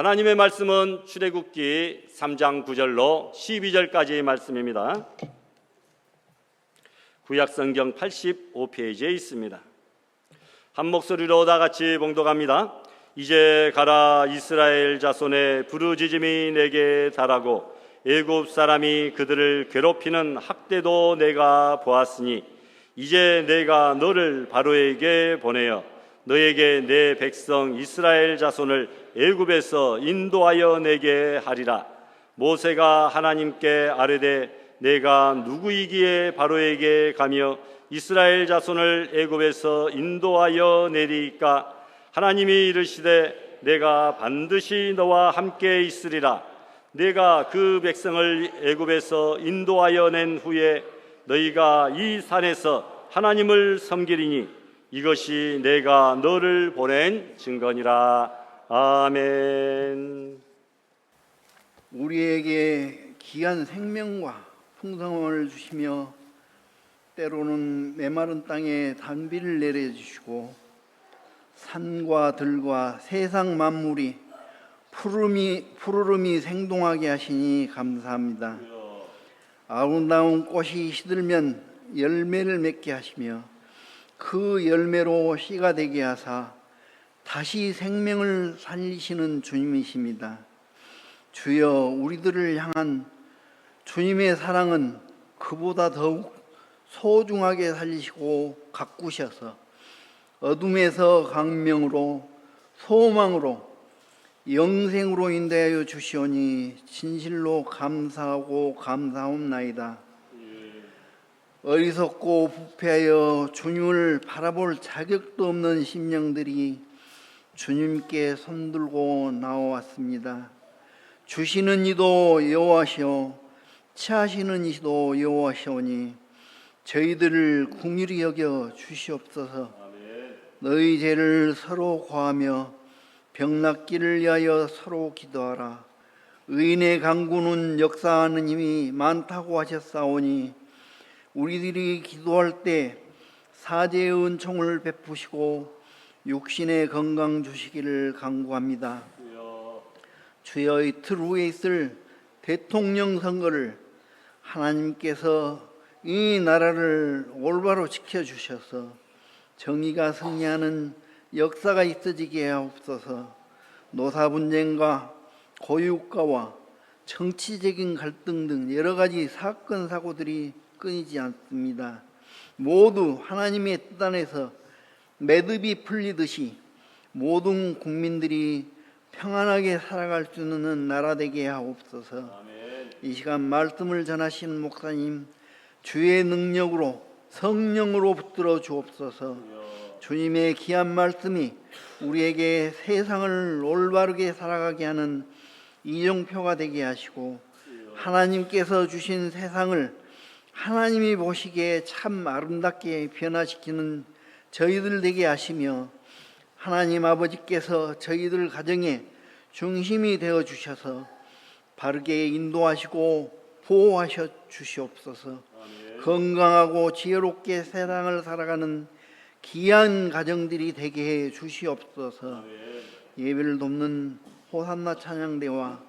하나님의 말씀은 출애굽기 3장 9절로 12절까지의 말씀입니다. 구약성경 85페이지에 있습니다. 한 목소리로 다 같이 봉독합니다. 이제 가라, 이스라엘 자손의 부르짖음이 내게 달하고 애굽 사람이 그들을 괴롭히는 학대도 내가 보았으니 이제 내가 너를 바로에게 보내어 너에게 내 백성 이스라엘 자손을 애굽에서 인도하여 내게 하리라. 모세가 하나님께 아뢰되 내가 누구이기에 바로에게 가며 이스라엘 자손을 애굽에서 인도하여 내리까? 하나님이 이르시되 내가 반드시 너와 함께 있으리라. 내가 그 백성을 애굽에서 인도하여 낸 후에 너희가 이 산에서 하나님을 섬기리니 이것이 내가 너를 보낸 증거니라. 아멘. 우리에게 귀한 생명과 풍성함을 주시며 때로는 메마른 땅에 단비를 내려주시고 산과 들과 세상 만물이 푸르름이 생동하게 하시니 감사합니다. 아름다운 꽃이 시들면 열매를 맺게 하시며 그 열매로 씨가 되게 하사 다시 생명을 살리시는 주님이십니다. 주여, 우리들을 향한 주님의 사랑은 그보다 더욱 소중하게 살리시고 가꾸셔서 어둠에서 광명으로 소망으로 영생으로 인도하여 주시오니 진실로 감사하고 감사옵나이다. 어리석고 부패하여 주님을 바라볼 자격도 없는 심령들이 주님께 손들고 나와왔습니다. 주시는 이도 여호와시오 취하시는 이도 여호와시오니 저희들을 긍휼히 여겨 주시옵소서. 너희 죄를 서로 고하며 병낫기를 위하여 서로 기도하라. 의인의 강구는 역사하는 힘이 많다고 하셨사오니 우리들이 기도할 때 사제의 은총을 베푸시고 육신의 건강 주시기를 간구합니다. 주여, 이틀 후에 있을 대통령 선거를 하나님께서 이 나라를 올바로 지켜주셔서 정의가 승리하는 역사가 있어지게 하옵소서. 노사 분쟁과 고유가와 정치적인 갈등 등 여러 가지 사건 사고들이 끊이지 않습니다. 모두 하나님의 뜻 안에서 매듭이 풀리듯이 모든 국민들이 평안하게 살아갈 수 있는 나라 되게 하옵소서. 아멘. 이 시간 말씀을 전하신 목사님 주의 능력으로 성령으로 붙들어 주옵소서. 주님의 귀한 말씀이 우리에게 세상을 올바르게 살아가게 하는 이정표가 되게 하시고 하나님께서 주신 세상을 하나님이 보시기에 참 아름답게 변화시키는 저희들 되게 하시며 하나님 아버지께서 저희들 가정의 중심이 되어 주셔서 바르게 인도하시고 보호하셔 주시옵소서. 건강하고 지혜롭게 세상을 살아가는 귀한 가정들이 되게 해 주시옵소서. 예배를 돕는 호산나 찬양대와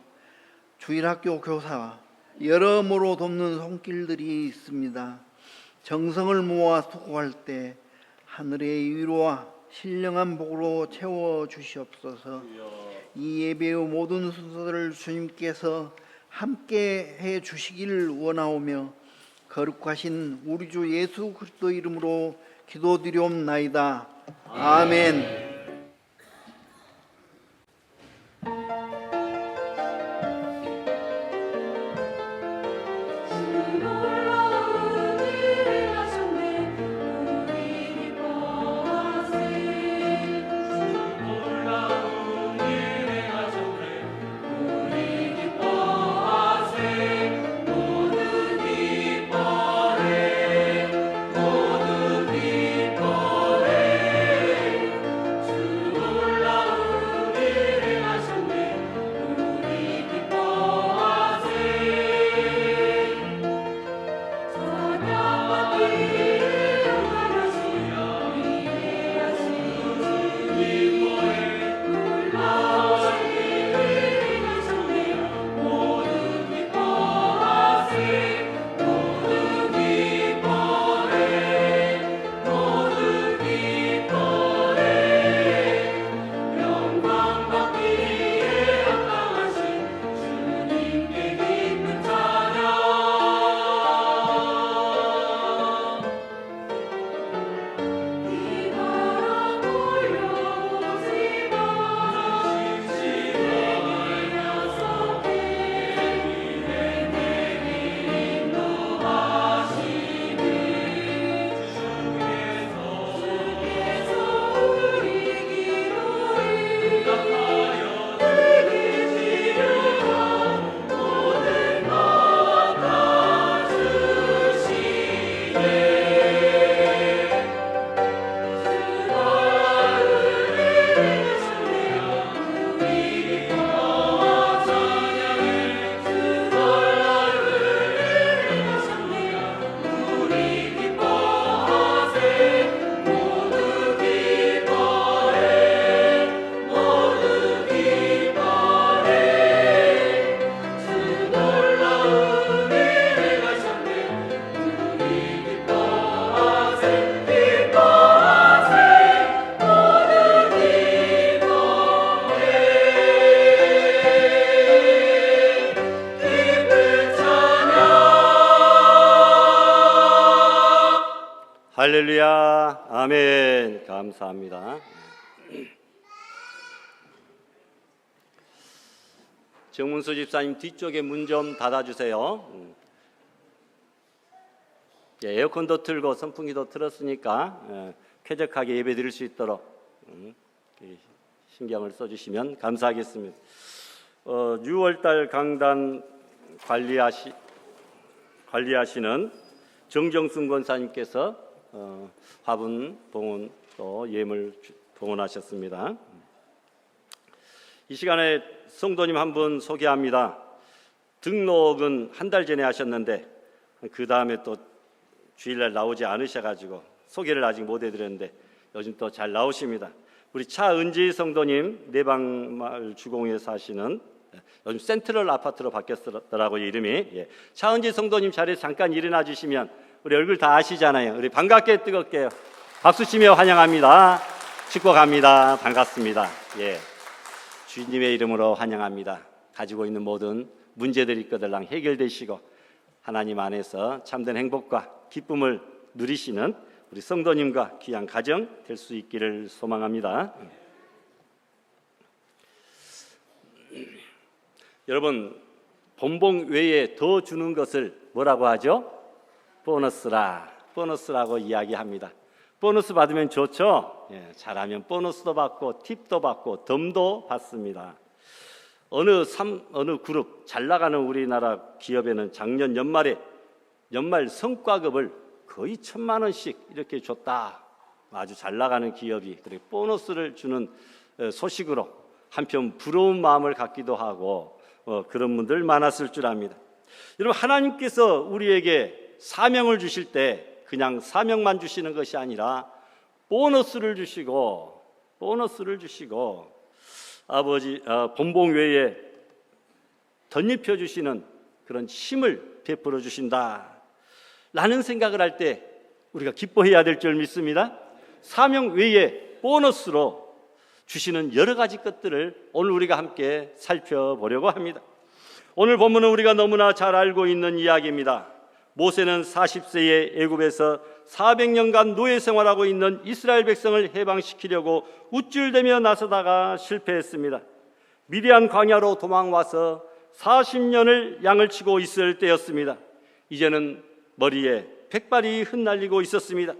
주일학교 교사 여러모로 돕는 손길들이 있습니다. 정성을 모아 수고할 때 하늘의 위로와 신령한 복으로 채워 주시옵소서. 이 예배의 모든 순서들을 주님께서 함께 해 주시기를 원하오며 거룩하신 우리 주 예수 그리스도 이름으로 기도드리옵나이다. 아멘. 할렐루야. 아멘. 감사합니다. 정문수 집사님 뒤쪽에 문 좀 닫아주세요. 에어컨도 틀고 선풍기도 틀었으니까 쾌적하게 예배 드릴 수 있도록 신경을 써주시면 감사하겠습니다. 6월달 강단 관리하시는 정정순 권사님께서 화분 봉헌 또 예물 봉헌하셨습니다. 이 시간에 성도님 한 분 소개합니다. 등록은 한 달 전에 하셨는데 그 다음에 또 주일날 나오지 않으셔가지고 소개를 아직 못 해드렸는데 요즘 또 잘 나오십니다. 우리 차은지 성도님, 내방마을 주공에 사시는, 요즘 센트럴 아파트로 바뀌었더라고요, 이름이. 차은지 성도님 자리에 잠깐 일어나 주시면 우리 얼굴 다 아시잖아요. 우리 반갑게 뜨겁게 박수 치며 환영합니다. 축복합니다. 반갑습니다. 주님의 이름으로 환영합니다. 가지고 있는 모든 문제들이 거들랑 해결되시고 하나님 안에서 참된 행복과 기쁨을 누리시는 우리 성도님과 귀한 가정 될 수 있기를 소망합니다. 여러분, 본봉 외에 더 주는 것을 뭐라고 하죠? 보너스라고 이야기합니다. 보너스 받으면 좋죠? 잘하면 보너스도 받고 팁도 받고 덤도 받습니다. 어느 그룹 잘 나가는 우리나라 기업에는 작년 연말 성과급을 거의 1,000만 원씩 이렇게 줬다. 아주 잘 나가는 기업이 그렇게 보너스를 주는 소식으로 한편 부러운 마음을 갖기도 하고 그런 분들 많았을 줄 압니다. 여러분, 하나님께서 우리에게 사명을 주실 때 그냥 사명만 주시는 것이 아니라 보너스를 주시고 본봉 외에 덧입혀 주시는 그런 힘을 베풀어 주신다 라는 생각을 할 때 우리가 기뻐해야 될 줄 믿습니다. 사명 외에 보너스로 주시는 여러 가지 것들을 오늘 우리가 함께 살펴보려고 합니다. 오늘 본문은 우리가 너무나 잘 알고 있는 이야기입니다. 모세는 40세에 애굽에서 400년간 노예 생활하고 있는 이스라엘 백성을 해방시키려고 우쭐대며 나서다가 실패했습니다. 미디안 광야로 도망와서 40년을 양을 치고 있을 때였습니다. 이제는 머리에 백발이 흩날리고 있었습니다.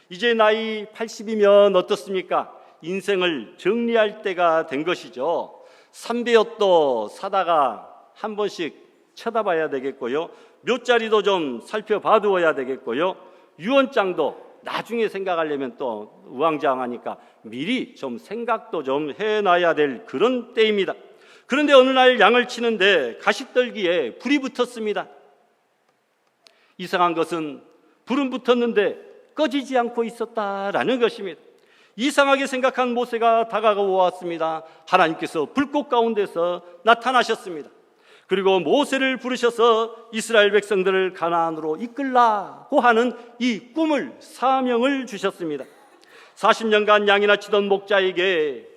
이제 나이 80이면 어떻습니까? 인생을 정리할 때가 된 것이죠. 삼배옷도 사다가 한 번씩 쳐다봐야 되겠고요, 묘자리도 좀 살펴봐두어야 되겠고요, 유언장도 나중에 생각하려면 또 우왕좌왕하니까 미리 좀 생각도 좀 해놔야 될 그런 때입니다. 그런데 어느 날 양을 치는데 가시떨기에 불이 붙었습니다. 이상한 것은 불은 붙었는데 꺼지지 않고 있었다라는 것입니다. 이상하게 생각한 모세가 다가왔습니다. 하나님께서 불꽃 가운데서 나타나셨습니다. 그리고 모세를 부르셔서 이스라엘 백성들을 가나안으로 이끌라고 하는 이 꿈을, 사명을 주셨습니다. 40년간 양이나 치던 목자에게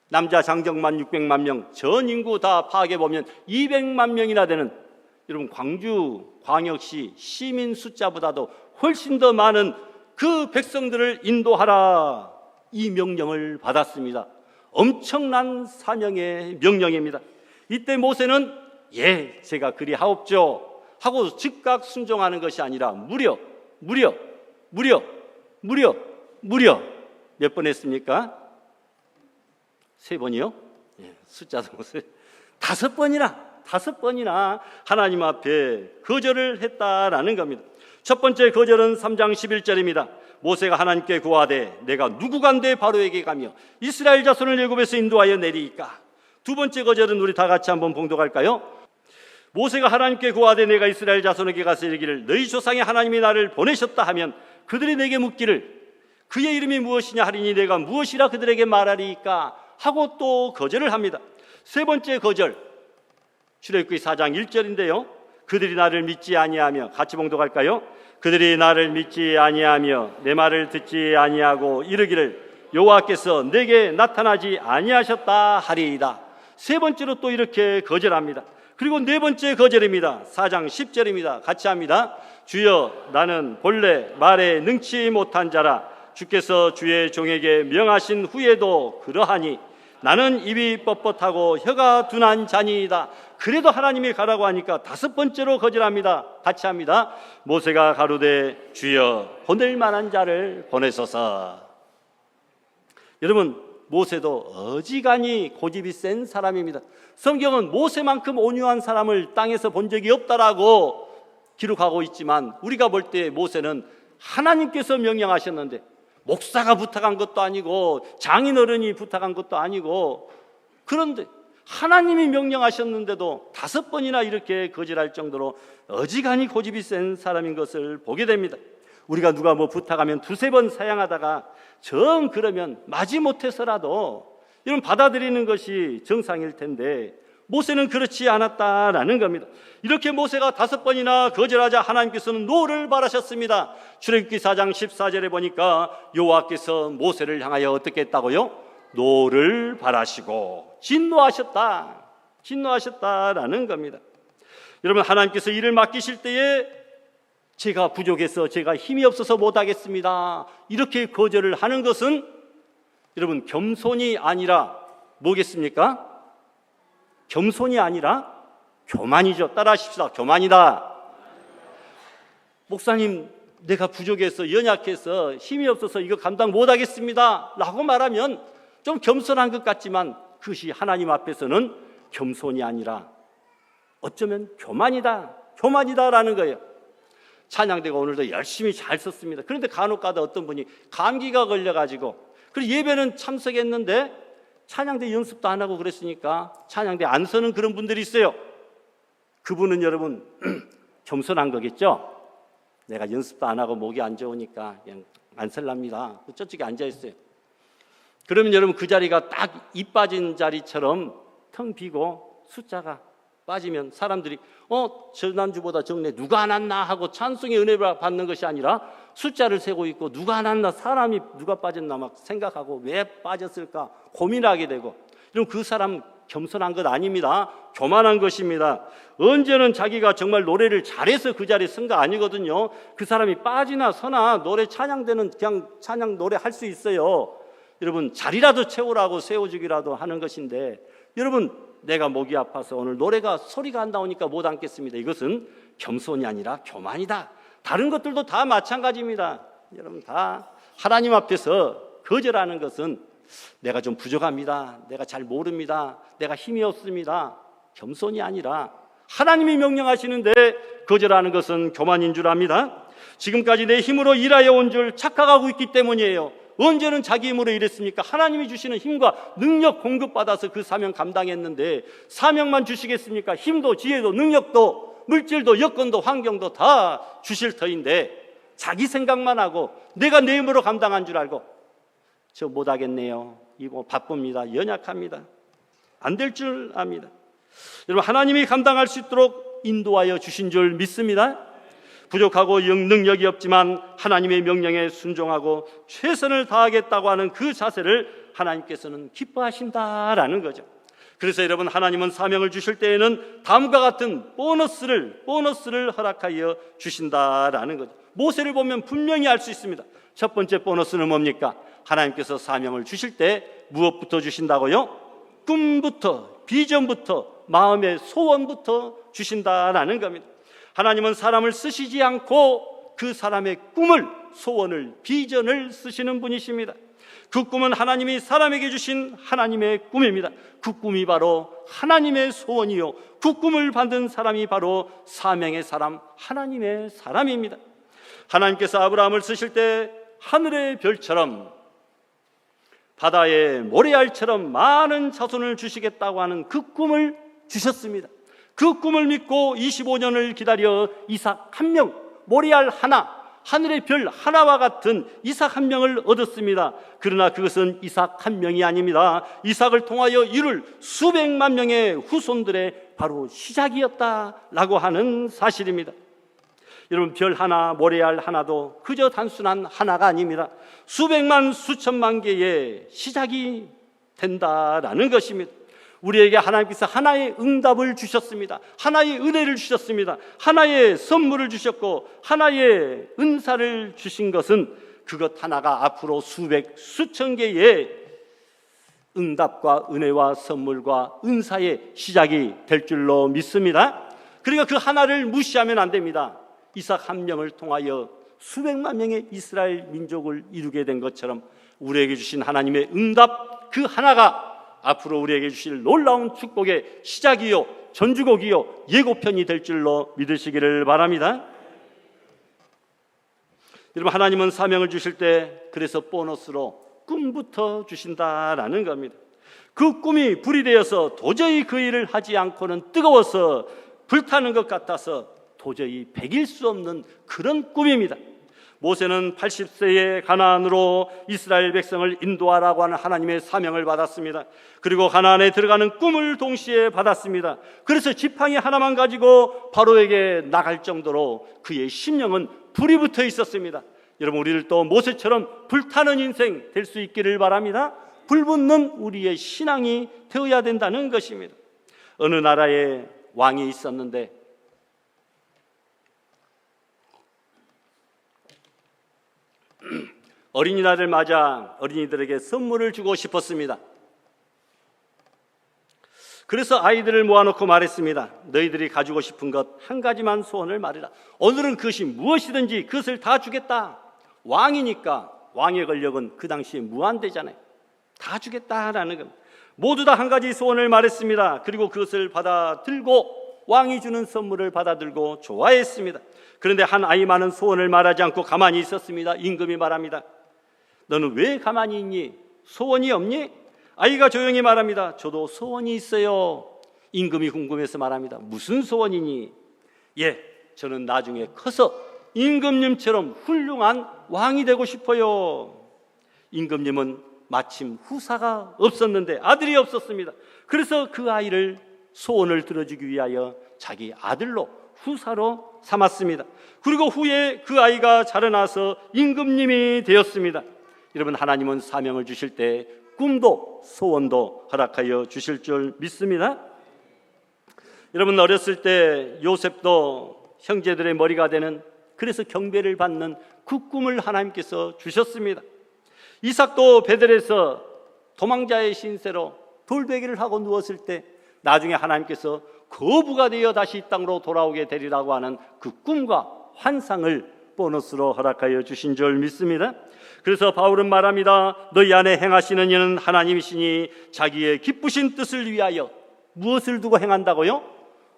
남자 장정만 600만 명, 전 인구 다 파악해보면 200만 명이나 되는, 여러분 광주 광역시 시민 숫자보다도 훨씬 더 많은 그 백성들을 인도하라, 이 명령을 받았습니다. 엄청난 사명의 명령입니다. 이때 모세는 제가 그리하옵죠 하고 즉각 순종하는 것이 아니라 무려 몇 번 했습니까? 3번이요? 숫자도 못해요. 5번이나 하나님 앞에 거절을 했다라는 겁니다. 첫 번째 거절은 3장 11절입니다. 모세가 하나님께 구하되 내가 누구간데 바로에게 가며 이스라엘 자손을 애굽에서 인도하여 내리이까. 두 번째 거절은 우리 다 같이 한번 봉독할까요? 모세가 하나님께 구하되 내가 이스라엘 자손에게 가서 이르기를 너희 조상의 하나님이 나를 보내셨다 하면 그들이 내게 묻기를 그의 이름이 무엇이냐 하리니 내가 무엇이라 그들에게 말하리이까 하고 또 거절을 합니다. 세 번째 거절, 출애굽기 4장 1절인데요. 그들이 나를 믿지 아니하며, 같이 봉독할까요? 그들이 나를 믿지 아니하며 내 말을 듣지 아니하고 이르기를 여호와께서 내게 나타나지 아니하셨다 하리이다. 세 번째로 또 이렇게 거절합니다. 그리고 네 번째 거절입니다. 4장 10절입니다. 같이 합니다. 주여, 나는 본래 말에 능치 못한 자라. 주께서 주의 종에게 명하신 후에도 그러하니 나는 입이 뻣뻣하고 혀가 둔한 자니이다. 그래도 하나님이 가라고 하니까 다섯 번째로 거절합니다. 같이 합니다. 모세가 가로되 주여, 보낼 만한 자를 보내소서. 여러분, 모세도 어지간히 고집이 센 사람입니다. 성경은 모세만큼 온유한 사람을 땅에서 본 적이 없다라고 기록하고 있지만, 우리가 볼 때 모세는 하나님께서 명령하셨는데, 목사가 부탁한 것도 아니고 장인어른이 부탁한 것도 아니고, 그런데 하나님이 명령하셨는데도 다섯 번이나 이렇게 거절할 정도로 어지간히 고집이 센 사람인 것을 보게 됩니다. 우리가 누가 뭐 부탁하면 두세 번 사양하다가 정 그러면 마지못해서라도 이런 받아들이는 것이 정상일 텐데, 모세는 그렇지 않았다라는 겁니다. 이렇게 모세가 다섯 번이나 거절하자 하나님께서는 노를 바라셨습니다. 출애굽기 4장 14절에 보니까 여호와께서 모세를 향하여 어떻게 했다고요? 노를 바라시고 진노하셨다라는 겁니다. 여러분, 하나님께서 일을 맡기실 때에 제가 부족해서, 제가 힘이 없어서 못하겠습니다, 이렇게 거절을 하는 것은 여러분 겸손이 아니라 뭐겠습니까? 겸손이 아니라 교만이죠. 따라하십시다. 교만이다. 목사님, 내가 부족해서, 연약해서, 힘이 없어서 이거 감당 못하겠습니다 라고 말하면 좀 겸손한 것 같지만, 그것이 하나님 앞에서는 겸손이 아니라 어쩌면 교만이다라는 거예요. 찬양대가 오늘도 열심히 잘 썼습니다. 그런데 간혹가다 어떤 분이 감기가 걸려가지고, 그리고 예배는 참석했는데 찬양대 연습도 안 하고 그랬으니까 찬양대 안 서는 그런 분들이 있어요. 그분은 여러분 겸손한 거겠죠? 내가 연습도 안 하고 목이 안 좋으니까 그냥 안 설랍니다. 저쪽에 앉아있어요. 그러면 여러분 그 자리가 딱 이 빠진 자리처럼 텅 비고 숫자가 빠지면 사람들이 지난주보다 적네, 누가 안 왔나 하고 찬송의 은혜를 받는 것이 아니라 숫자를 세고 있고 누가 안 왔나, 사람이 누가 빠졌나 막 생각하고 왜 빠졌을까 고민하게 되고, 이런 그 사람 겸손한 것 아닙니다. 교만한 것입니다. 언제는 자기가 정말 노래를 잘해서 그 자리에 쓴 거 아니거든요. 그 사람이 빠지나 서나 노래 찬양되는 그냥 찬양 노래 할 수 있어요. 여러분, 자리라도 채우라고 세워주기라도 하는 것인데, 여러분, 내가 목이 아파서 오늘 노래가 소리가 안 나오니까 못 앉겠습니다. 이것은 겸손이 아니라 교만이다. 다른 것들도 다 마찬가지입니다. 여러분, 다 하나님 앞에서 거절하는 것은 내가 좀 부족합니다, 내가 잘 모릅니다, 내가 힘이 없습니다, 겸손이 아니라 하나님이 명령하시는데 거절하는 것은 교만인 줄 압니다. 지금까지 내 힘으로 일하여 온 줄 착각하고 있기 때문이에요. 언제는 자기 힘으로 일했습니까? 하나님이 주시는 힘과 능력 공급받아서 그 사명 감당했는데 사명만 주시겠습니까? 힘도 지혜도 능력도 물질도 여건도 환경도 다 주실 터인데 자기 생각만 하고 내가 내 힘으로 감당한 줄 알고 저 못하겠네요, 이거 바쁩니다, 연약합니다, 안 될 줄 압니다. 여러분, 하나님이 감당할 수 있도록 인도하여 주신 줄 믿습니다. 부족하고 능력이 없지만 하나님의 명령에 순종하고 최선을 다하겠다고 하는 그 자세를 하나님께서는 기뻐하신다라는 거죠. 그래서 여러분, 하나님은 사명을 주실 때에는 다음과 같은 보너스를 허락하여 주신다라는 거죠. 모세를 보면 분명히 알 수 있습니다. 첫 번째 보너스는 뭡니까? 하나님께서 사명을 주실 때 무엇부터 주신다고요? 꿈부터, 비전부터, 마음의 소원부터 주신다라는 겁니다. 하나님은 사람을 쓰시지 않고 그 사람의 꿈을, 소원을, 비전을 쓰시는 분이십니다. 그 꿈은 하나님이 사람에게 주신 하나님의 꿈입니다. 그 꿈이 바로 하나님의 소원이요, 그 꿈을 받은 사람이 바로 사명의 사람, 하나님의 사람입니다. 하나님께서 아브라함을 쓰실 때 하늘의 별처럼 바다의 모래알처럼 많은 자손을 주시겠다고 하는 그 꿈을 주셨습니다. 그 꿈을 믿고 25년을 기다려 이삭 한 명, 모래알 하나, 하늘의 별 하나와 같은 이삭 한 명을 얻었습니다. 그러나 그것은 이삭 한 명이 아닙니다. 이삭을 통하여 이룰 수백만 명의 후손들의 바로 시작이었다라고 하는 사실입니다. 여러분, 별 하나, 모래알 하나도 그저 단순한 하나가 아닙니다. 수백만 수천만 개의 시작이 된다라는 것입니다. 우리에게 하나님께서 하나의 응답을 주셨습니다. 하나의 은혜를 주셨습니다. 하나의 선물을 주셨고 하나의 은사를 주신 것은 그것 하나가 앞으로 수백 수천 개의 응답과 은혜와 선물과 은사의 시작이 될 줄로 믿습니다. 그러니까 그 하나를 무시하면 안 됩니다. 이삭 한 명을 통하여 수백만 명의 이스라엘 민족을 이루게 된 것처럼 우리에게 주신 하나님의 응답 그 하나가 앞으로 우리에게 주실 놀라운 축복의 시작이요 전주곡이요 예고편이 될 줄로 믿으시기를 바랍니다. 여러분, 하나님은 사명을 주실 때 그래서 보너스로 꿈부터 주신다라는 겁니다. 그 꿈이 불이 되어서 도저히 그 일을 하지 않고는 뜨거워서 불타는 것 같아서 도저히 배길 수 없는 그런 꿈입니다. 모세는 80세의 가나안으로 이스라엘 백성을 인도하라고 하는 하나님의 사명을 받았습니다. 그리고 가나안에 들어가는 꿈을 동시에 받았습니다. 그래서 지팡이 하나만 가지고 바로에게 나갈 정도로 그의 심령은 불이 붙어 있었습니다. 여러분, 우리를 또 모세처럼 불타는 인생 될 수 있기를 바랍니다. 불붙는 우리의 신앙이 되어야 된다는 것입니다. 어느 나라에 왕이 있었는데 어린이날을 맞아 어린이들에게 선물을 주고 싶었습니다. 그래서 아이들을 모아놓고 말했습니다. 너희들이 가지고 싶은 것 한 가지만 소원을 말해라. 오늘은 그것이 무엇이든지 그것을 다 주겠다. 왕이니까 왕의 권력은 그 당시에 무한대잖아요. 다 주겠다라는 겁니다. 모두 다 한 가지 소원을 말했습니다. 그리고 그것을 받아들고 왕이 주는 선물을 받아들고 좋아했습니다. 그런데 한 아이만은 소원을 말하지 않고 가만히 있었습니다. 임금이 말합니다. 너는 왜 가만히 있니? 소원이 없니? 아이가 조용히 말합니다. 저도 소원이 있어요. 임금이 궁금해서 말합니다. 무슨 소원이니? 예, 저는 나중에 커서 임금님처럼 훌륭한 왕이 되고 싶어요. 임금님은 마침 후사가 없었는데 아들이 없었습니다. 그래서 그 아이를 소원을 들어주기 위하여 자기 아들로 후사로 삼았습니다. 그리고 후에 그 아이가 자라나서 임금님이 되었습니다. 여러분, 하나님은 사명을 주실 때 꿈도 소원도 허락하여 주실 줄 믿습니다. 여러분, 어렸을 때 요셉도 형제들의 머리가 되는, 그래서 경배를 받는 그 꿈을 하나님께서 주셨습니다. 이삭도 베들에서 도망자의 신세로 돌베개를 하고 누웠을 때 나중에 하나님께서 거부가 되어 다시 이 땅으로 돌아오게 되리라고 하는 그 꿈과 환상을 보너스로 허락하여 주신 줄 믿습니다. 그래서 바울은 말합니다. 너희 안에 행하시는 이는 하나님이시니 자기의 기쁘신 뜻을 위하여 무엇을 두고 행한다고요?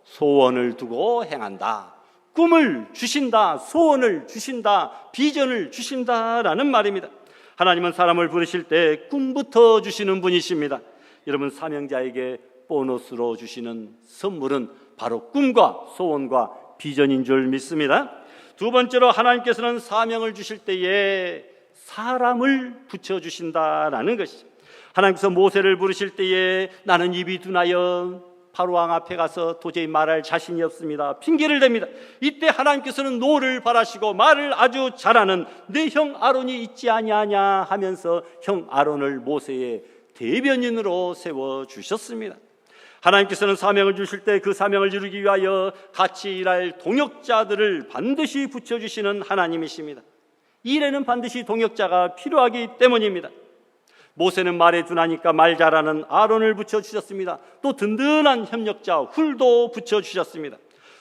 소원을 두고 행한다. 꿈을 주신다, 소원을 주신다, 비전을 주신다라는 말입니다. 하나님은 사람을 부르실 때 꿈부터 주시는 분이십니다. 여러분, 사명자에게 보너스로 주시는 선물은 바로 꿈과 소원과 비전인 줄 믿습니다. 두 번째로, 하나님께서는 사명을 주실 때에 사람을 붙여주신다라는 것이죠. 하나님께서 모세를 부르실 때에 나는 입이 둔하여 바로왕 앞에 가서 도저히 말할 자신이 없습니다. 핑계를 댑니다. 이때 하나님께서는 노를 바라시고 말을 아주 잘하는 내 형 아론이 있지 아니하냐 하면서 형 아론을 모세의 대변인으로 세워주셨습니다. 하나님께서는 사명을 주실 때 그 사명을 이루기 위하여 같이 일할 동역자들을 반드시 붙여주시는 하나님이십니다. 일에는 반드시 동역자가 필요하기 때문입니다. 모세는 말에 둔하니까 말 잘하는 아론을 붙여주셨습니다. 또 든든한 협력자 훌도 붙여주셨습니다.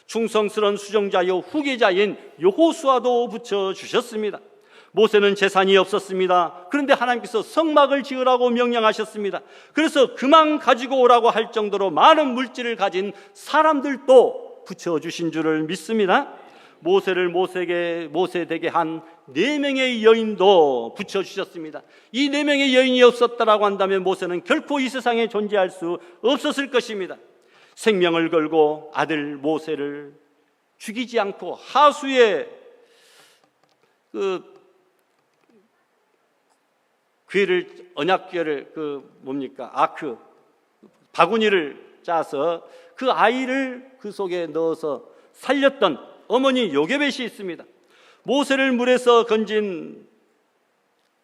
충성스러운 수종자요 후계자인 여호수아도 붙여주셨습니다. 모세는 재산이 없었습니다. 그런데 하나님께서 성막을 지으라고 명령하셨습니다. 그래서 그만 가지고 오라고 할 정도로 많은 물질을 가진 사람들도 붙여주신 줄을 믿습니다. 모세를 모세 되게 한 4명의 여인도 붙여주셨습니다. 이 4명의 여인이 없었다라고 한다면 모세는 결코 이 세상에 존재할 수 없었을 것입니다. 생명을 걸고 아들 모세를 죽이지 않고 하수의 괴를 언약궤를 아크 바구니를 짜서 그 아이를 그 속에 넣어서 살렸던 어머니 요게벳이 있습니다. 모세를 물에서 건진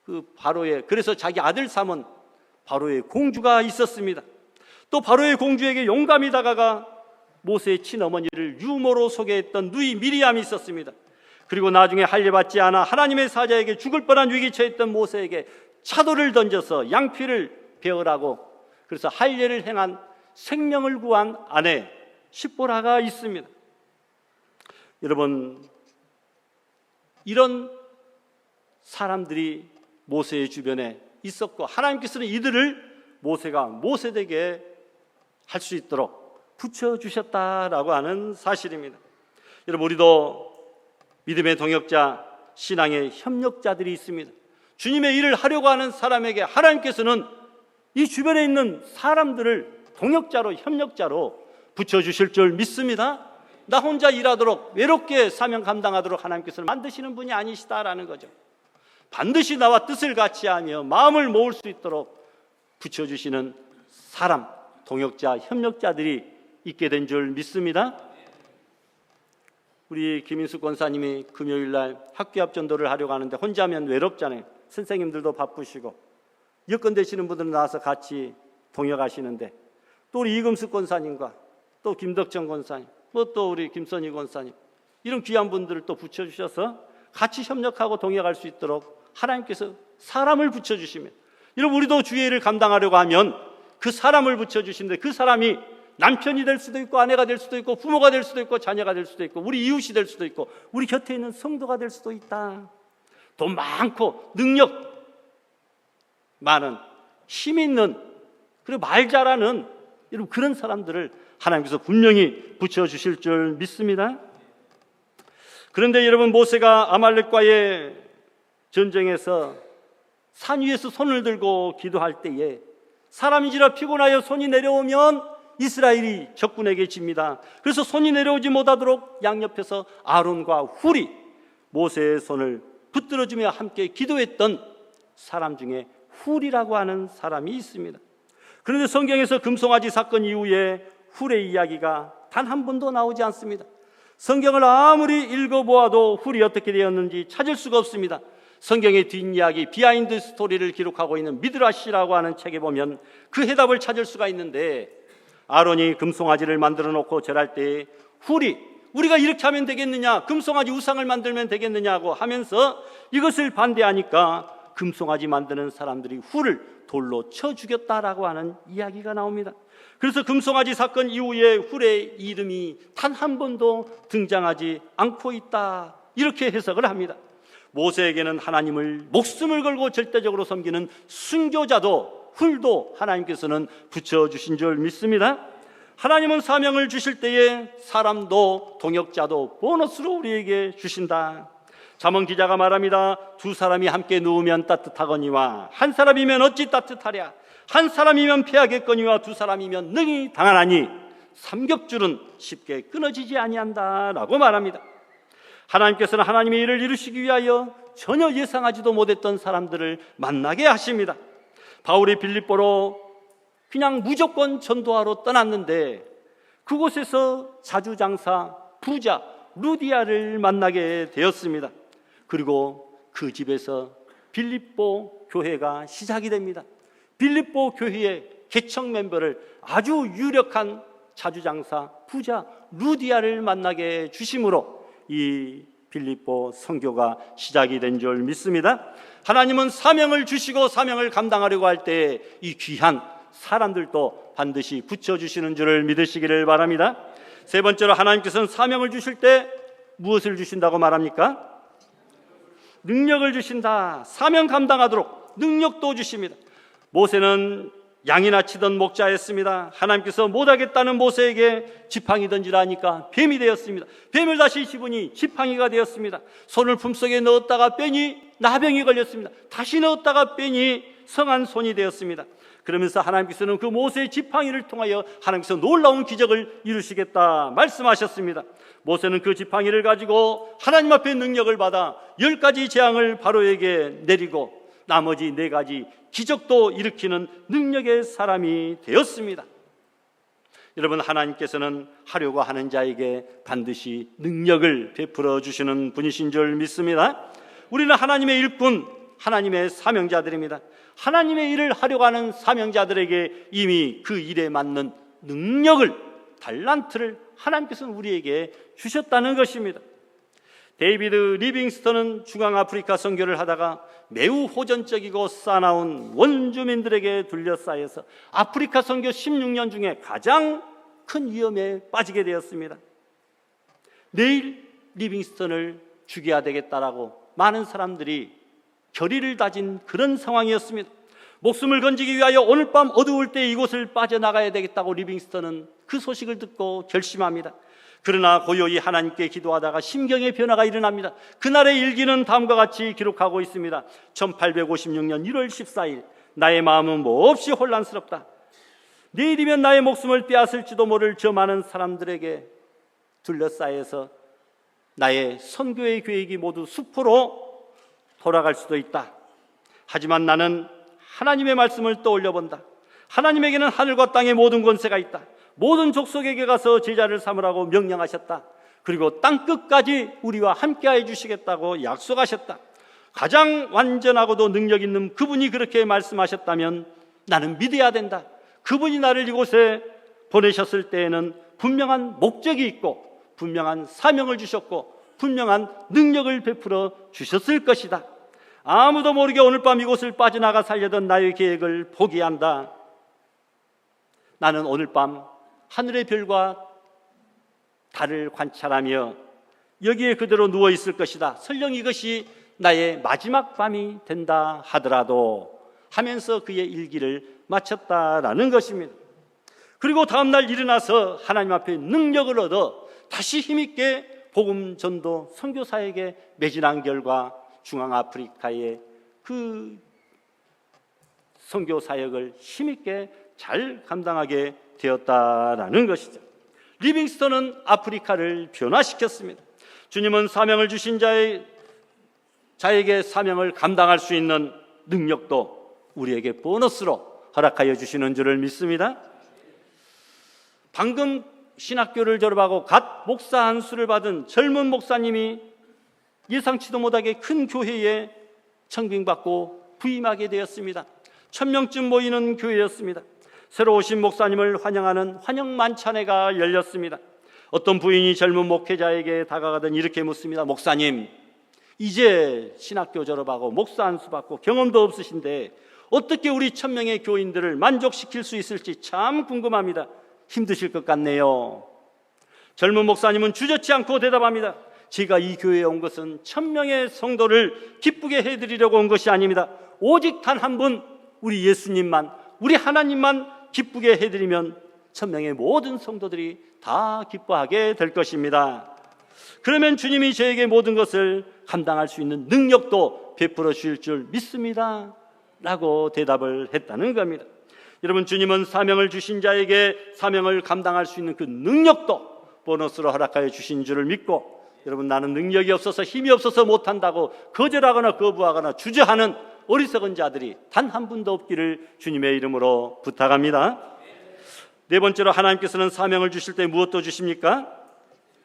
그 바로의, 그래서 자기 아들 삼은 바로의 공주가 있었습니다. 또 바로의 공주에게 용감히 다가가 모세의 친어머니를 유모로 소개했던 누이 미리암이 있었습니다. 그리고 나중에 할례받지 않아 하나님의 사자에게 죽을 뻔한 위기에 처했던 모세에게 차돌을 던져서 양피를 베어라고 그래서 할례를 행한 생명을 구한 아내 십보라가 있습니다. 여러분, 이런 사람들이 모세의 주변에 있었고 하나님께서는 이들을 모세가 모세되게 할 수 있도록 붙여주셨다라고 하는 사실입니다. 여러분, 우리도 믿음의 동역자, 신앙의 협력자들이 있습니다. 주님의 일을 하려고 하는 사람에게 하나님께서는 이 주변에 있는 사람들을 동역자로, 협력자로 붙여주실 줄 믿습니다. 나 혼자 일하도록 외롭게 사명 감당하도록 하나님께서는 만드시는 분이 아니시다라는 거죠. 반드시 나와 뜻을 같이 하며 마음을 모을 수 있도록 붙여주시는 사람, 동역자, 협력자들이 있게 된 줄 믿습니다. 우리 김인숙 권사님이 금요일날 학교 앞 전도를 하려고 하는데 혼자면 외롭잖아요. 선생님들도 바쁘시고 여건 되시는 분들은 나와서 같이 동역하시는데 또 우리 이금숙 권사님과 또 김덕정 권사님, 또 우리 김선희 권사님 이런 귀한 분들을 또 붙여주셔서 같이 협력하고 동역할 수 있도록 하나님께서 사람을 붙여주시면, 여러분, 우리도 주의 일을 감당하려고 하면 그 사람을 붙여주시는데 그 사람이 남편이 될 수도 있고 아내가 될 수도 있고 부모가 될 수도 있고 자녀가 될 수도 있고 우리 이웃이 될 수도 있고 우리 곁에 있는 성도가 될 수도 있다. 돈 많고 능력 많은, 힘 있는, 그리고 말 잘하는 여러분 그런 사람들을 하나님께서 분명히 붙여주실 줄 믿습니다. 그런데 여러분, 모세가 아말렉과의 전쟁에서 산 위에서 손을 들고 기도할 때에 사람인지라 피곤하여 손이 내려오면 이스라엘이 적군에게 집니다. 그래서 손이 내려오지 못하도록 양옆에서 아론과 훌이 모세의 손을 붙들어주며 함께 기도했던 사람 중에 훌이라고 하는 사람이 있습니다. 그런데 성경에서 금송아지 사건 이후에 훌의 이야기가 단 한 번도 나오지 않습니다. 성경을 아무리 읽어보아도 훌이 어떻게 되었는지 찾을 수가 없습니다. 성경의 뒷이야기, 비하인드 스토리를 기록하고 있는 미드라시라고 하는 책에 보면 그 해답을 찾을 수가 있는데, 아론이 금송아지를 만들어 놓고 절할 때 훌이 우리가 이렇게 하면 되겠느냐, 금송아지 우상을 만들면 되겠느냐고 하면서 이것을 반대하니까 금송아지 만드는 사람들이 훌을 돌로 쳐 죽였다라고 하는 이야기가 나옵니다. 그래서 금송아지 사건 이후에 훌의 이름이 단 한 번도 등장하지 않고 있다, 이렇게 해석을 합니다. 모세에게는 하나님을 목숨을 걸고 절대적으로 섬기는 순교자도 훌도 하나님께서는 붙여주신 줄 믿습니다. 하나님은 사명을 주실 때에 사람도 동역자도 보너스로 우리에게 주신다. 잠언 기자가 말합니다. 두 사람이 함께 누우면 따뜻하거니와 한 사람이면 어찌 따뜻하랴. 한 사람이면 패하겠거니와 두 사람이면 능히 당하나니 삼겹줄은 쉽게 끊어지지 아니한다라고 말합니다. 하나님께서는 하나님의 일을 이루시기 위하여 전혀 예상하지도 못했던 사람들을 만나게 하십니다. 바울이 빌립보로 그냥 무조건 전도하러 떠났는데 그곳에서 자주장사 부자 루디아를 만나게 되었습니다. 그리고 그 집에서 빌립보 교회가 시작이 됩니다. 빌립보 교회의 개척 멤버를 아주 유력한 자주장사 부자 루디아를 만나게 주심으로 이 빌립보 선교가 시작이 된 줄 믿습니다. 하나님은 사명을 주시고 사명을 감당하려고 할 때 이 귀한 사람들도 반드시 붙여주시는 줄을 믿으시기를 바랍니다. 세 번째로, 하나님께서는 사명을 주실 때 무엇을 주신다고 말합니까? 능력을 주신다. 사명 감당하도록 능력도 주십니다. 모세는 양이나 치던 목자였습니다. 하나님께서 못하겠다는 모세에게 지팡이 던지라 하니까 뱀이 되었습니다. 뱀을 다시 씹으니 지팡이가 되었습니다. 손을 품속에 넣었다가 빼니 나병이 걸렸습니다. 다시 넣었다가 빼니 성한 손이 되었습니다. 그러면서 하나님께서는 그 모세의 지팡이를 통하여 하나님께서 놀라운 기적을 이루시겠다 말씀하셨습니다. 모세는 그 지팡이를 가지고 하나님 앞에 능력을 받아 10가지 재앙을 바로에게 내리고 나머지 4가지 기적도 일으키는 능력의 사람이 되었습니다. 여러분, 하나님께서는 하려고 하는 자에게 반드시 능력을 베풀어 주시는 분이신 줄 믿습니다. 우리는 하나님의 일꾼, 하나님의 사명자들입니다. 하나님의 일을 하려고 하는 사명자들에게 이미 그 일에 맞는 능력을, 달란트를 하나님께서는 우리에게 주셨다는 것입니다. 데이비드 리빙스턴은 중앙아프리카 선교를 하다가 매우 호전적이고 싸나운 원주민들에게 둘러싸여서 아프리카 선교 16년 중에 가장 큰 위험에 빠지게 되었습니다. 내일 리빙스턴을 죽여야 되겠다라고 많은 사람들이 결의를 다진 그런 상황이었습니다. 목숨을 건지기 위하여 오늘 밤 어두울 때 이곳을 빠져나가야 되겠다고 리빙스턴은 그 소식을 듣고 결심합니다. 그러나 고요히 하나님께 기도하다가 심경의 변화가 일어납니다. 그날의 일기는 다음과 같이 기록하고 있습니다. 1856년 1월 14일 나의 마음은 몹시 혼란스럽다. 내일이면 나의 목숨을 빼앗을지도 모를 저 많은 사람들에게 둘러싸여서 나의 선교의 계획이 모두 수포로 돌아갈 수도 있다. 하지만 나는 하나님의 말씀을 떠올려 본다. 하나님에게는 하늘과 땅의 모든 권세가 있다. 모든 족속에게 가서 제자를 삼으라고 명령하셨다. 그리고 땅끝까지 우리와 함께해 주시겠다고 약속하셨다. 가장 완전하고도 능력 있는 그분이 그렇게 말씀하셨다면 나는 믿어야 된다. 그분이 나를 이곳에 보내셨을 때에는 분명한 목적이 있고 분명한 사명을 주셨고 분명한 능력을 베풀어 주셨을 것이다. 아무도 모르게 오늘 밤 이곳을 빠져나가 살려던 나의 계획을 포기한다. 나는 오늘 밤 하늘의 별과 달을 관찰하며 여기에 그대로 누워 있을 것이다. 설령 이것이 나의 마지막 밤이 된다 하더라도 하면서 그의 일기를 마쳤다라는 것입니다. 그리고 다음날 일어나서 하나님 앞에 능력을 얻어 다시 힘있게 복음 전도 선교사에게 매진한 결과 중앙아프리카의 그 선교 사역을 힘있게 잘 감당하게 되었다라는 것이죠. 리빙스턴은 아프리카를 변화시켰습니다. 주님은 사명을 주신 자에게 사명을 감당할 수 있는 능력도 우리에게 보너스로 허락하여 주시는 줄을 믿습니다. 방금 신학교를 졸업하고 갓 목사 안수를 받은 젊은 목사님이 예상치도 못하게 큰 교회에 청빙받고 부임하게 되었습니다. 1000명쯤 모이는 교회였습니다. 새로 오신 목사님을 환영하는 환영 만찬회가 열렸습니다. 어떤 부인이 젊은 목회자에게 다가가더니 이렇게 묻습니다. 목사님, 이제 신학교 졸업하고 목사 안수 받고 경험도 없으신데 어떻게 우리 1000명의 교인들을 만족시킬 수 있을지 참 궁금합니다. 힘드실 것 같네요. 젊은 목사님은 주저치 않고 대답합니다. 제가 이 교회에 온 것은 1000명의 성도를 기쁘게 해드리려고 온 것이 아닙니다. 오직 단 한 분, 우리 예수님만, 우리 하나님만 기쁘게 해드리면 1000명의 모든 성도들이 다 기뻐하게 될 것입니다. 그러면 주님이 저에게 모든 것을 감당할 수 있는 능력도 베풀어 주실 줄 믿습니다 라고 대답을 했다는 겁니다. 여러분, 주님은 사명을 주신 자에게 사명을 감당할 수 있는 그 능력도 보너스로 허락하여 주신 줄을 믿고, 여러분, 나는 능력이 없어서 힘이 없어서 못한다고 거절하거나 거부하거나 주저하는 어리석은 자들이 단 한 분도 없기를 주님의 이름으로 부탁합니다. 네 번째로, 하나님께서는 사명을 주실 때 무엇도 주십니까?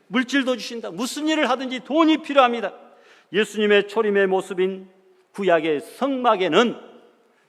물질도 주신다. 무슨 일을 하든지 돈이 필요합니다. 예수님의 초림의 모습인 구약의 성막에는,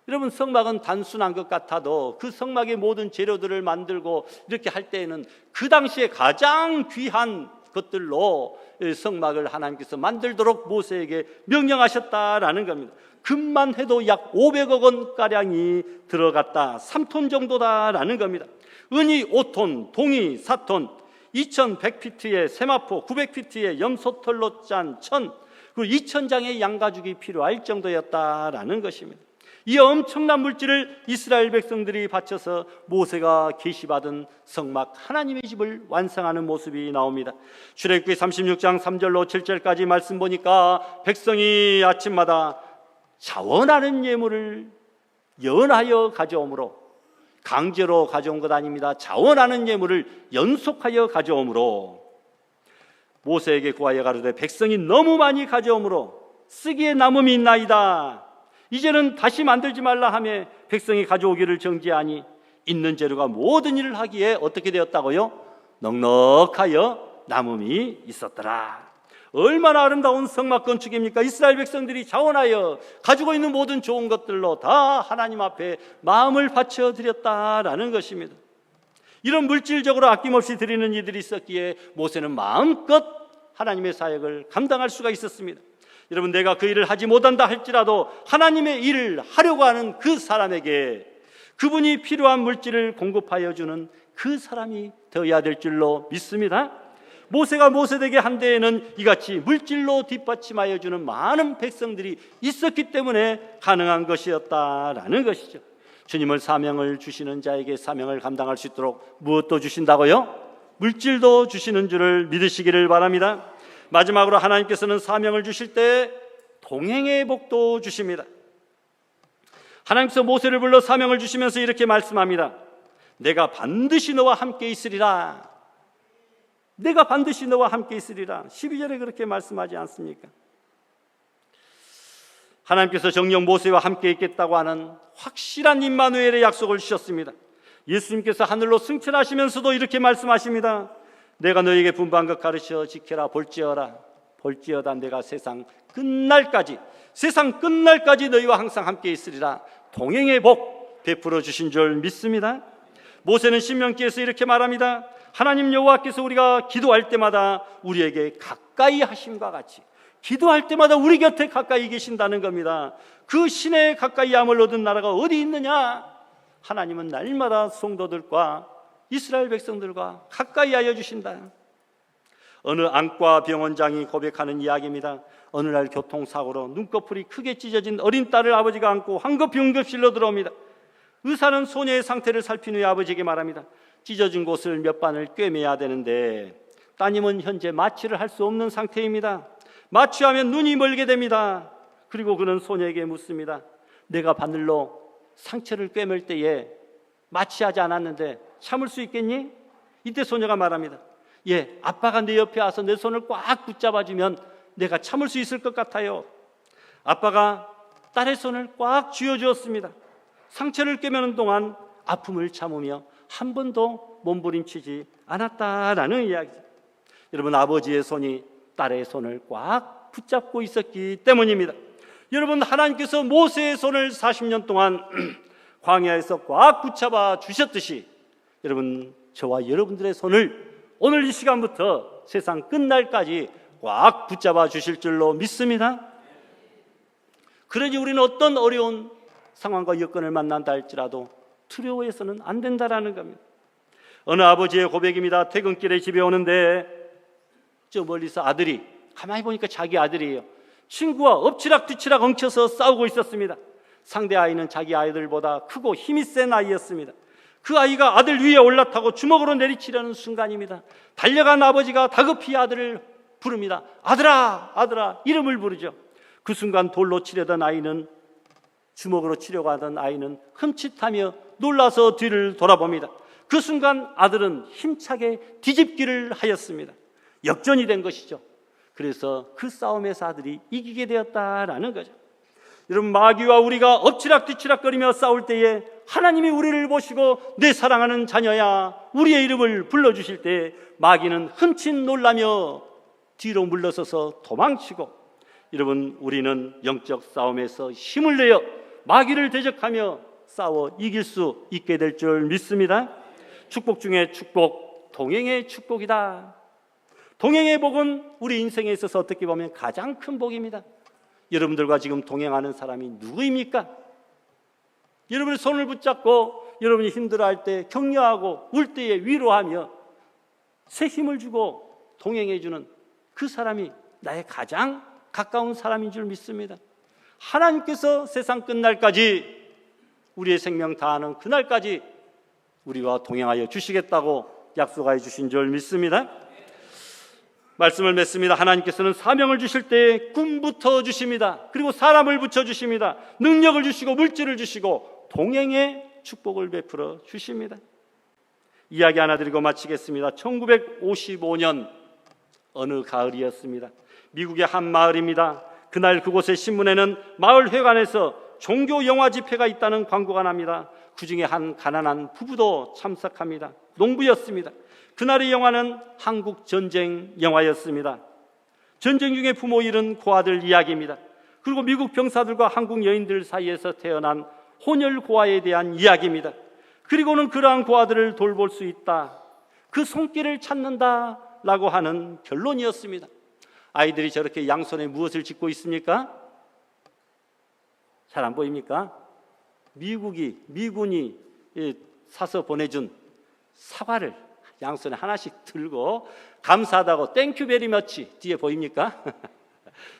여러분, 성막은 단순한 것 같아도 그 성막의 모든 재료들을 만들고 이렇게 할 때에는 그 당시에 가장 귀한 것들로 성막을 하나님께서 만들도록 모세에게 명령하셨다라는 겁니다. 금만 해도 약 500억 원가량이 들어갔다, 3톤 정도다라는 겁니다. 은이 5톤, 동이 4톤, 2100피트의 세마포, 900피트의 염소털로 짠 천, 그리고 2000장의 양가죽이 필요할 정도였다라는 것입니다. 이 엄청난 물질을 이스라엘 백성들이 바쳐서 모세가 계시받은 성막 하나님의 집을 완성하는 모습이 나옵니다. 출애굽기 36장 3절로 7절까지 말씀 보니까 백성이 아침마다 자원하는 예물을 연하여 가져오므로, 강제로 가져온 것 아닙니다. 자원하는 예물을 연속하여 가져오므로 모세에게 구하여 가로되 백성이 너무 많이 가져오므로 쓰기에 남음이 있나이다. 이제는 다시 만들지 말라 하며 백성이 가져오기를 정지하니 있는 재료가 모든 일을 하기에 어떻게 되었다고요? 넉넉하여 남음이 있었더라. 얼마나 아름다운 성막 건축입니까? 이스라엘 백성들이 자원하여 가지고 있는 모든 좋은 것들로 다 하나님 앞에 마음을 바쳐 드렸다라는 것입니다. 이런 물질적으로 아낌없이 드리는 이들이 있었기에 모세는 마음껏 하나님의 사역을 감당할 수가 있었습니다. 여러분, 내가 그 일을 하지 못한다 할지라도 하나님의 일을 하려고 하는 그 사람에게 그분이 필요한 물질을 공급하여 주는 그 사람이 되어야 될 줄로 믿습니다. 모세가 모세에게 한 데에는 이같이 물질로 뒷받침하여 주는 많은 백성들이 있었기 때문에 가능한 것이었다라는 것이죠. 주님을 사명을 주시는 자에게 사명을 감당할 수 있도록 무엇도 주신다고요? 물질도 주시는 줄을 믿으시기를 바랍니다. 마지막으로 하나님께서는 사명을 주실 때 동행의 복도 주십니다. 하나님께서 모세를 불러 사명을 주시면서 이렇게 말씀합니다. 내가 반드시 너와 함께 있으리라. 내가 반드시 너와 함께 있으리라. 12절에 그렇게 말씀하지 않습니까? 하나님께서 정녕 모세와 함께 있겠다고 하는 확실한 임마누엘의 약속을 주셨습니다. 예수님께서 하늘로 승천하시면서도 이렇게 말씀하십니다. 내가 너에게 분부한 것 가르쳐 지켜라. 볼지어다 내가 세상 끝날까지 너희와 항상 함께 있으리라. 동행의 복 베풀어 주신 줄 믿습니다. 모세는 신명기에서 이렇게 말합니다. 하나님 여호와께서 우리가 기도할 때마다 우리에게 가까이 하심과 같이 기도할 때마다 우리 곁에 가까이 계신다는 겁니다. 그 신의 가까이함을 얻은 나라가 어디 있느냐? 하나님은 날마다 성도들과 이스라엘 백성들과 가까이 하여 주신다. 어느 안과 병원장이 고백하는 이야기입니다. 어느 날 교통사고로 눈꺼풀이 크게 찢어진 어린 딸을 아버지가 안고 황급히 응급실로 들어옵니다. 의사는 소녀의 상태를 살핀 후에 아버지에게 말합니다. 찢어진 곳을 몇 반을 꿰매야 되는데 따님은 현재 마취를 할 수 없는 상태입니다. 마취하면 눈이 멀게 됩니다. 그리고 그는 소녀에게 묻습니다. 내가 바늘로 상처를 꿰맬 때에 마취하지 않았는데 참을 수 있겠니? 이때 소녀가 말합니다. 예, 아빠가 내 옆에 와서 내 손을 꽉 붙잡아주면 내가 참을 수 있을 것 같아요. 아빠가 딸의 손을 꽉 쥐어주었습니다. 상처를 꿰매는 동안 아픔을 참으며 한 번도 몸부림치지 않았다라는 이야기죠. 여러분, 아버지의 손이 딸의 손을 꽉 붙잡고 있었기 때문입니다. 여러분, 하나님께서 모세의 손을 40년 동안 광야에서 꽉 붙잡아 주셨듯이 여러분, 저와 여러분들의 손을 오늘 이 시간부터 세상 끝날까지 꽉 붙잡아 주실 줄로 믿습니다. 그러니 우리는 어떤 어려운 상황과 여건을 만난다 할지라도 두려워해서는 안 된다라는 겁니다. 어느 아버지의 고백입니다. 퇴근길에 집에 오는데 저 멀리서 아들이, 가만히 보니까 자기 아들이에요. 친구와 엎치락뒤치락 엉켜서 싸우고 있었습니다. 상대 아이는 자기 아이들보다 크고 힘이 센 아이였습니다. 그 아이가 아들 위에 올라타고 주먹으로 내리치려는 순간입니다. 달려간 아버지가 다급히 아들을 부릅니다. 아들아, 아들아, 이름을 부르죠. 그 순간 돌로 치려던 아이는, 주먹으로 치려고 하던 아이는 흠칫하며 놀라서 뒤를 돌아봅니다. 그 순간 아들은 힘차게 뒤집기를 하였습니다. 역전이 된 것이죠. 그래서 그 싸움에서 아들이 이기게 되었다라는 거죠. 여러분, 마귀와 우리가 엎치락뒤치락거리며 싸울 때에 하나님이 우리를 보시고 내 사랑하는 자녀야, 우리의 이름을 불러주실 때 마귀는 흠칫 놀라며 뒤로 물러서서 도망치고, 여러분, 우리는 영적 싸움에서 힘을 내어 마귀를 대적하며 싸워 이길 수 있게 될 줄 믿습니다. 축복 중에 축복, 동행의 축복이다. 동행의 복은 우리 인생에 있어서 어떻게 보면 가장 큰 복입니다. 여러분들과 지금 동행하는 사람이 누구입니까? 여러분의 손을 붙잡고 여러분이 힘들어할 때 격려하고 울 때에 위로하며 새 힘을 주고 동행해주는 그 사람이 나의 가장 가까운 사람인 줄 믿습니다. 하나님께서 세상 끝날까지 우리의 생명 다하는 그날까지 우리와 동행하여 주시겠다고 약속하여 주신 줄 믿습니다. 말씀을 맺습니다. 하나님께서는 사명을 주실 때 꿈부터 주십니다. 그리고 사람을 붙여주십니다. 능력을 주시고 물질을 주시고 동행의 축복을 베풀어 주십니다. 이야기 하나 드리고 마치겠습니다. 1955년 어느 가을이었습니다. 미국의 한 마을입니다. 그날 그곳의 신문에는 마을 회관에서 종교 영화 집회가 있다는 광고가 납니다. 그 중에 한 가난한 부부도 참석합니다. 농부였습니다. 그날의 영화는 한국 전쟁 영화였습니다. 전쟁 중에 부모 잃은 고아들 이야기입니다. 그리고 미국 병사들과 한국 여인들 사이에서 태어난 혼혈 고아에 대한 이야기입니다. 그리고는 그러한 고아들을 돌볼 수 있다, 그 손길을 찾는다라고 하는 결론이었습니다. 아이들이 저렇게 양손에 무엇을 짚고 있습니까? 잘 안 보입니까? 미군이 사서 보내준 사과를 양손에 하나씩 들고 감사하다고 땡큐 베리 머치 뒤에 보입니까?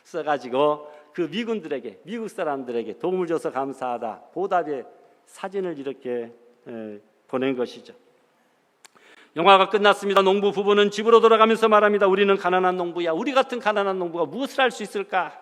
써가지고 그 미군들에게, 미국 사람들에게 도움을 줘서 감사하다 보답의 사진을 이렇게 보낸 것이죠. 영화가 끝났습니다. 농부 부부는 집으로 돌아가면서 말합니다. 우리는 가난한 농부야. 우리 같은 가난한 농부가 무엇을 할 수 있을까?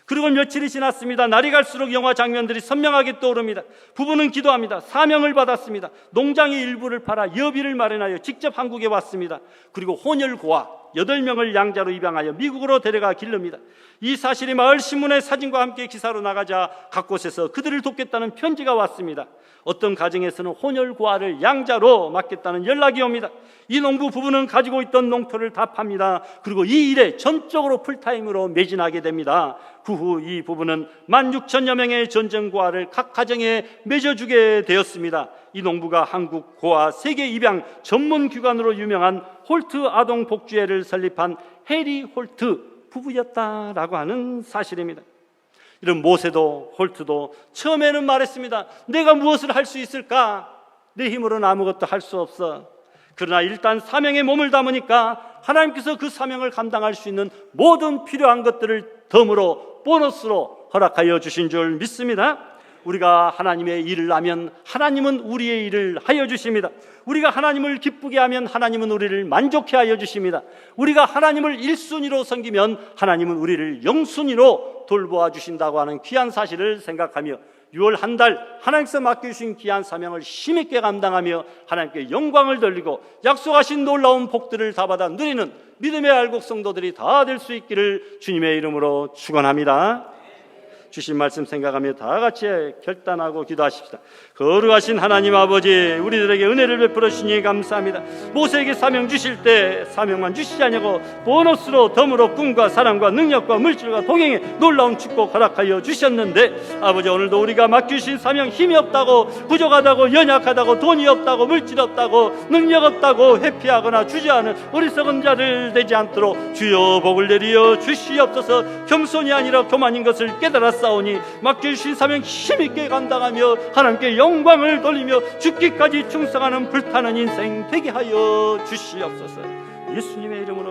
그리고 며칠이 지났습니다. 날이 갈수록 영화 장면들이 선명하게 떠오릅니다. 부부는 기도합니다. 사명을 받았습니다. 농장의 일부를 팔아 여비를 마련하여 직접 한국에 왔습니다. 그리고 혼혈 고아 8명을 양자로 입양하여 미국으로 데려가 기릅니다. 이 사실이 마을 신문의 사진과 함께 기사로 나가자 각 곳에서 그들을 돕겠다는 편지가 왔습니다. 어떤 가정에서는 혼혈 고아를 양자로 맡겠다는 연락이 옵니다. 이 농부 부부는 가지고 있던 농토를 다 팝니다. 그리고 이 일에 전적으로 풀타임으로 매진하게 됩니다. 그 후 이 부부는 16,000여 명의 전쟁 고아를 각 가정에 맺어주게 되었습니다. 이 농부가 한국 고아 세계 입양 전문 기관으로 유명한 홀트 아동 복지회를 설립한 해리 홀트 부부였다라고 하는 사실입니다. 이런 모세도 홀트도 처음에는 말했습니다. 내가 무엇을 할 수 있을까? 내 힘으로는 아무것도 할 수 없어. 그러나 일단 사명에 몸을 담으니까 하나님께서 그 사명을 감당할 수 있는 모든 필요한 것들을 덤으로 보너스로 허락하여 주신 줄 믿습니다. 우리가 하나님의 일을 하면 하나님은 우리의 일을 하여 주십니다. 우리가 하나님을 기쁘게 하면 하나님은 우리를 만족해 하여 주십니다. 우리가 하나님을 1순위로 섬기면 하나님은 우리를 0순위로 돌보아 주신다고 하는 귀한 사실을 생각하며 6월 한 달 하나님께서 맡겨주신 귀한 사명을 힘있게 감당하며 하나님께 영광을 돌리고 약속하신 놀라운 복들을 다 받아 누리는 믿음의 알곡 성도들이 다 될 수 있기를 주님의 이름으로 축원합니다. 주신 말씀 생각하며 다 같이 결단하고 기도하십시다. 거룩하신 하나님 아버지, 우리들에게 은혜를 베풀어 주시니 감사합니다. 모세에게 사명 주실 때 사명만 주시지 아니하고 보너스로 덤으로 꿈과 사랑과 능력과 물질과 동행에 놀라운 축복 허락하여 주셨는데, 아버지 오늘도 우리가 맡기신 사명 힘이 없다고, 부족하다고, 연약하다고, 돈이 없다고, 물질 없다고, 능력 없다고 회피하거나 주저하는 어리석은 자들 되지 않도록 주여 복을 내리어 주시옵소서. 겸손이 아니라 교만인 것을 깨달았사오니 맡겨주신 사명 힘있게 감당하며 하나님께 영광을 돌리며 죽기까지 충성하는 불타는 인생 되게 하여 주시옵소서. 예수님의 이름으로